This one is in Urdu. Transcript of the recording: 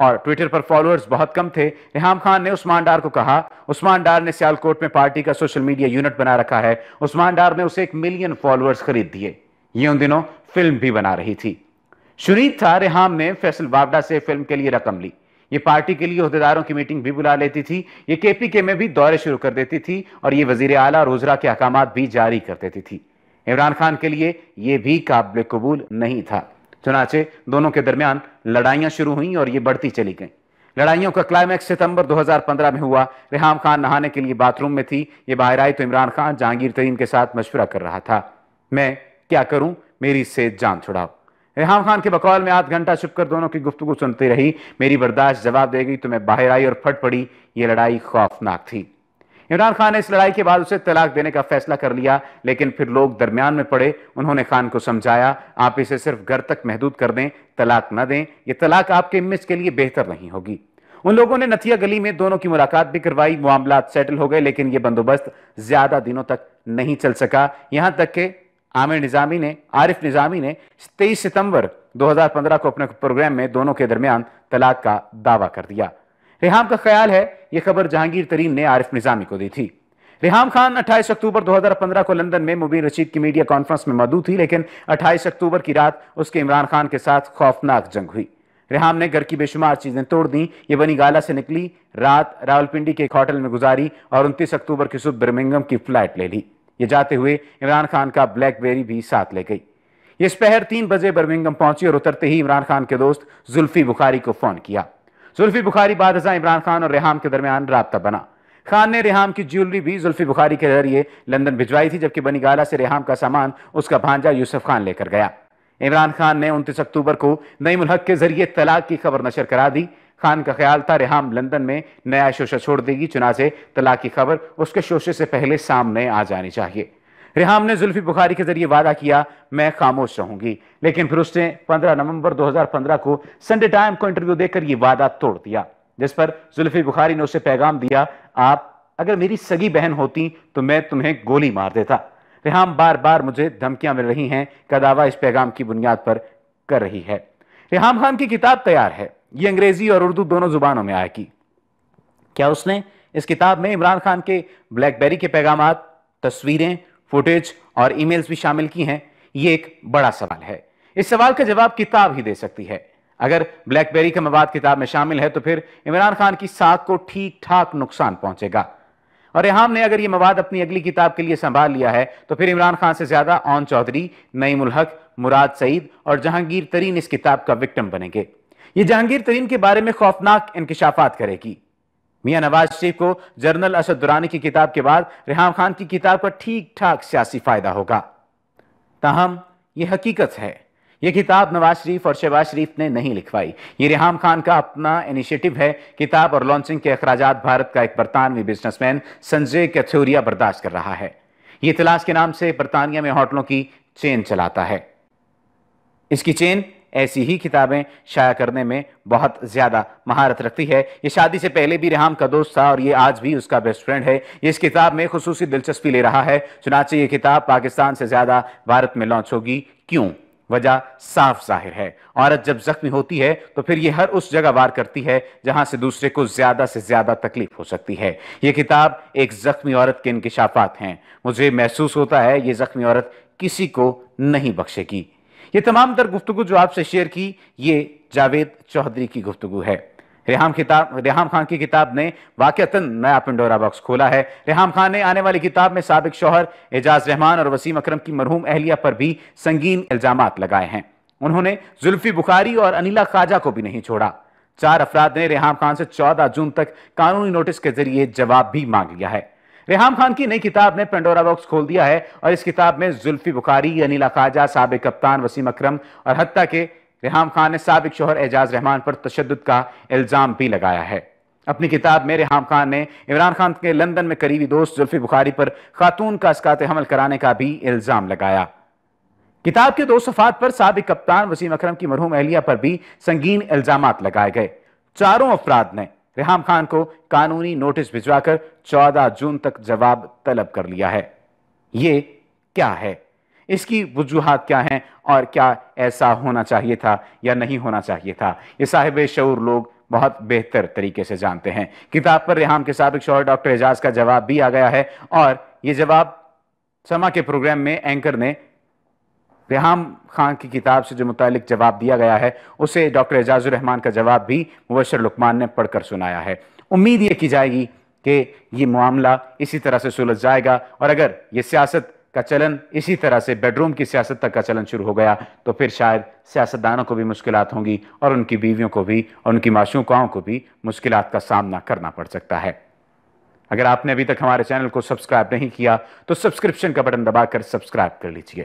اور ٹویٹر پر فالوورز بہت کم تھے، ریحام خان نے عثمان ڈار کو کہا۔ عثمان ڈار نے سیالکوٹ میں پارٹی کا سوشل میڈیا یونٹ بنا رکھا ہے۔ عثمان ڈار نے اسے 1 ملین فالوورز خرید دیے۔ یہ ان دنوں فلم بھی بنا رہی تھی۔ شنید تھا، ریحام نے فیصل واوڈا سے فلم کے لیے رقم لی۔ یہ پارٹی کے لیے عہدیداروں کی میٹنگ بھی بلا لیتی تھی۔ یہ KPK میں بھی دورے شروع کر دیتی تھی اور یہ وزیر اعلیٰ اور وزراء کے احکامات بھی جاری کر دیتی تھی۔ عمران خان کے لیے یہ بھی قابل قبول نہیں تھا۔ چنانچہ دونوں کے درمیان لڑائیاں شروع ہوئیں اور یہ بڑھتی چلی گئیں۔ لڑائیوں کا کلائمیکس ستمبر 2015 میں ہوا۔ ریحام خان نہانے کے لیے باتھ روم میں تھی۔ یہ باہر آئی تو عمران خان جہانگیر ترین کے ساتھ مشورہ کر رہا تھا۔ میں کیا کروں، میری سے جان چھڑاؤ۔ ریحام خان کے بقول میں آدھ گھنٹہ چھپ کر دونوں کی گفتگو سنتی رہی۔ میری برداشت جواب دے گئی تو میں باہر آئی اور پھٹ پڑی۔ یہ لڑائی خوفناک تھی۔ عمران خان نے اس لڑائی کے بعد اسے طلاق دینے کا فیصلہ کر لیا، لیکن پھر لوگ درمیان میں پڑے۔ انہوں نے خان کو سمجھایا، آپ اسے صرف گھر تک محدود کر دیں، طلاق نہ دیں۔ یہ طلاق آپ کے امیج کے لیے بہتر نہیں ہوگی۔ ان لوگوں نے نتھیا گلی میں دونوں کی ملاقات بھی کروائی۔ معاملات سیٹل ہو گئے، لیکن یہ بندوبست زیادہ دنوں تک نہیں چل سکا، یہاں تک کہ عارف نظامی نے 23 ستمبر 2015 کو اپنے پروگرام میں دونوں کے درمیان طلاق کا دعویٰ کر دیا۔ ریحام کا خیال ہے یہ خبر جہانگیر ترین نے عارف نظامی کو دی تھی۔ ریحام خان 28 اکتوبر 2015 کو لندن میں مبین رشید کی میڈیا کانفرنس میں موجود تھی، لیکن 28 اکتوبر کی رات اس کے عمران خان کے ساتھ خوفناک جنگ ہوئی۔ ریحام نے گھر کی بے شمار چیزیں توڑ دیں۔ یہ بنی گالا سے نکلی، رات راولپنڈی کے ایک ہوٹل میں گزاری اور 29 اکتوبر کی صبح برمنگھم کی فلائٹ لے لی۔ یہ جاتے ہوئے عمران خان کا بلیک بیری بھی ساتھ لے گئی۔ یہ سپہر 3 بجے برمنگھم پہنچی اور اترتے ہی عمران خان کے دوست زلفی بخاری کو فون کیا۔ زلفی بخاری بعد ازاں عمران خان اور ریحام کے درمیان رابطہ بنا۔ خان نے ریحام کی جیولری بھی زلفی بخاری کے ذریعے لندن بھجوائی تھی، جبکہ بنی گالا سے ریحام کا سامان اس کا بھانجا یوسف خان لے کر گیا۔ عمران خان نے 29 اکتوبر کو نعیم الحق کے ذریعے طلاق کی خبر نشر کرا دی۔ خان کا خیال تھا ریحام لندن میں نیا شوشہ چھوڑ دے گی، چنانچہ طلاق کی خبر اس کے شوشے سے پہلے سامنے آ جانی چاہیے۔ ریحام نے زلفی بخاری کے ذریعے وعدہ کیا، میں خاموش رہوں گی، لیکن پھر اس نے 15 نومبر 2015 کو سنڈے ٹائم کو انٹرویو دے کر یہ وعدہ توڑ دیا، جس پر زلفی بخاری نے اسے پیغام دیا، آپ اگر میری سگی بہن ہوتی تو میں تمہیں گولی مار دیتا۔ ریحام بار بار مجھے دھمکیاں مل رہی ہیں کا دعویٰ اس پیغام کی بنیاد پر کر رہی ہے۔ ریحام خان کی کتاب تیار ہے، یہ انگریزی اور اردو دونوں زبانوں میں آئے گی۔ کیا اس نے اس کتاب میں عمران خان کے بلیک بیری کے پیغامات، تصویریں، فوٹیج اور ای میلز بھی شامل کی ہیں؟ یہ ایک بڑا سوال ہے۔ اس سوال کا جواب کتاب ہی دے سکتی ہے۔ اگر بلیک بیری کا مواد کتاب میں شامل ہے تو پھر عمران خان کی ساکھ کو ٹھیک ٹھاک نقصان پہنچے گا، اور ریحام نے اگر یہ مواد اپنی اگلی کتاب کے لیے سنبھال لیا ہے تو پھر عمران خان سے زیادہ اون چودھری، نعیم الحق، مراد سعید اور جہانگیر ترین اس کتاب کا وکٹم بنیں گے۔ یہ جہانگیر ترین کے بارے میں خوفناک انکشافات کرے گی۔ میاں نواز شریف کو جنرل اسد درانی کی کتاب کے بعد ریحام خان کی کتاب کا ٹھیک ٹھاک سیاسی فائدہ ہوگا۔ تاہم یہ حقیقت ہے، یہ کتاب نواز شریف اور شہباز شریف نے نہیں لکھوائی، یہ ریحام خان کا اپنا انیشیٹو ہے۔ کتاب اور لانچنگ کے اخراجات بھارت کا ایک برطانوی بزنس مین سنجے کیتھوریا برداشت کر رہا ہے۔ یہ تلاش کے نام سے برطانیہ میں ہوٹلوں کی چین چلاتا ہے۔ اس کی چین ایسی ہی کتابیں شائع کرنے میں بہت زیادہ مہارت رکھتی ہے۔ یہ شادی سے پہلے بھی ریحام کا دوست تھا اور یہ آج بھی اس کا بیسٹ فرینڈ ہے۔ یہ اس کتاب میں خصوصی دلچسپی لے رہا ہے، چنانچہ یہ کتاب پاکستان سے زیادہ بھارت میں لانچ ہوگی۔ کیوں؟ وجہ صاف ظاہر ہے، عورت جب زخمی ہوتی ہے تو پھر یہ ہر اس جگہ وار کرتی ہے جہاں سے دوسرے کو زیادہ سے زیادہ تکلیف ہو سکتی ہے۔ یہ کتاب ایک زخمی عورت کے انکشافات ہیں۔ مجھے محسوس ہوتا ہے یہ زخمی عورت کسی کو نہیں بخشے گی۔ یہ تمام تر گفتگو جو آپ سے شیئر کی، یہ جاوید چودھری کی گفتگو ہے۔ ریحام خان کی کتاب نے واقعتاً نیا پنڈورا باکس کھولا ہے۔ ریحام خان نے آنے والی کتاب میں سابق شوہر اعجاز رحمان اور وسیم اکرم کی مرحوم اہلیہ پر بھی سنگین الزامات لگائے ہیں۔ انہوں نے زلفی بخاری اور انیلا خواجہ کو بھی نہیں چھوڑا۔ 4 افراد نے ریحام خان سے 14 جون تک قانونی نوٹس کے ذریعے جواب بھی مانگ لیا ہے۔ ریحام خان کی نئی کتاب نے پنڈورا باکس کھول دیا ہے اور اس کتاب میں زلفی بخاری، انیلا خواجہ، سابق کپتان وسیم اکرم اور حتیٰ کہ ریحام خان نے سابق شوہر اعجاز رحمان پر تشدد کا الزام بھی لگایا ہے۔ اپنی کتاب میں ریحام خان نے عمران خان کے لندن میں قریبی دوست زلفی بخاری پر خاتون کا اسقاط حمل کرانے کا بھی الزام لگایا۔ کتاب کے 2 صفحات پر سابق کپتان وسیم اکرم کی مرحوم اہلیہ پر بھی سنگین الزامات لگائے گئے۔ چاروں افراد نے ریحام خان کو قانونی نوٹس بھجوا کر 14 جون تک جواب طلب کر لیا ہے۔ یہ کیا ہے؟ اس کی وجوہات کیا ہیں اور کیا ایسا ہونا چاہیے تھا یا نہیں ہونا چاہیے تھا؟ یہ صاحب شعور لوگ بہت بہتر طریقے سے جانتے ہیں۔ کتاب پر ریحام کے سابق شوہر ڈاکٹر اعجاز کا جواب بھی آ گیا ہے، اور یہ جواب سما کے پروگرام میں اینکر نے ریحام خان کی کتاب سے جو متعلق جواب دیا گیا ہے اسے ڈاکٹر اعجاز الرحمان کا جواب بھی مبشر لقمان نے پڑھ کر سنایا ہے۔ امید یہ کی جائے گی کہ یہ معاملہ اسی طرح سے سلجھ جائے گا، اور اگر یہ سیاست کا چلن اسی طرح سے بیڈ روم کی سیاست تک کا چلن شروع ہو گیا تو پھر شاید سیاستدانوں کو بھی مشکلات ہوں گی، اور ان کی بیویوں کو بھی اور ان کی معشوقاؤں کو بھی مشکلات کا سامنا کرنا پڑ سکتا ہے۔ اگر آپ نے ابھی تک ہمارے چینل کو سبسکرائب نہیں کیا تو سبسکرپشن کا بٹن دبا کر سبسکرائب کر لیجئے۔